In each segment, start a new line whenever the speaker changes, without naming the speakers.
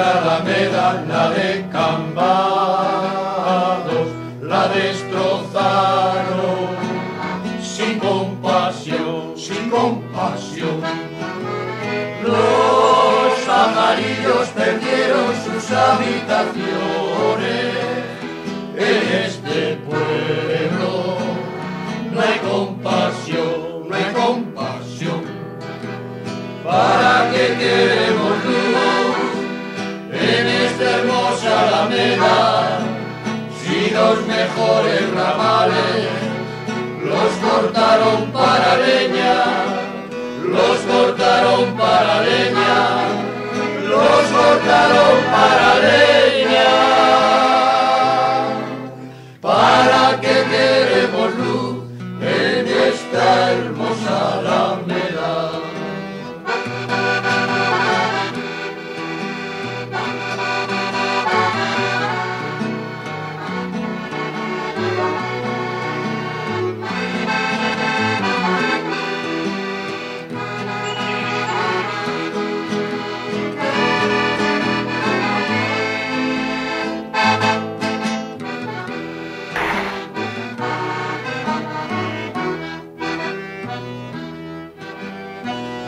Alameda, la de Cambados, la destrozaron sin compasión, sin compasión. Los pajarillos perdieron sus habitaciones. En este pueblo no hay compasión, no hay compasión. ¿Para qué queremos luz en esta hermosa alameda, si los mejores ramales los cortaron para leña, los cortaron para leña, los cortaron para leña? ¿Para qué queremos luz en esta hermosa alameda?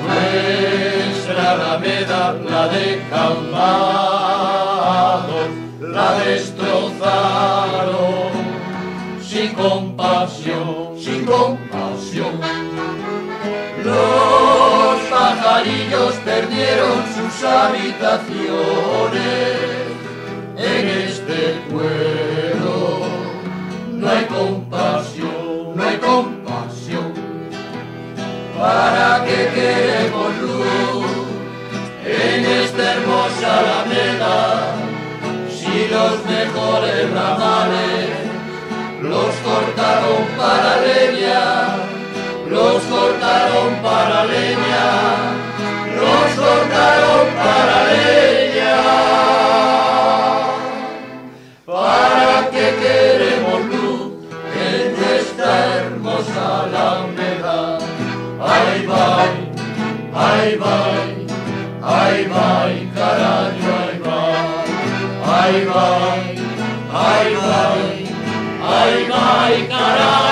Nuestra alameda, la de Cambados, la destrozaron sin compasión, sin compasión. Los pajarillos perdieron sus habitaciones. En este pueblo no hay compasión, no hay compasión. ¿Para qué queremos luz en esta hermosa alameda, si los mejores ramales los cortaron para leña, los cortaron para leña, los cortaron para leña? ¿Para qué queremos luz en esta hermosa alameda? Ay, vai, ay, vai, ay, vai, carallo, ay, vai, ay, vai, ay, vai, ay, vai, carallo.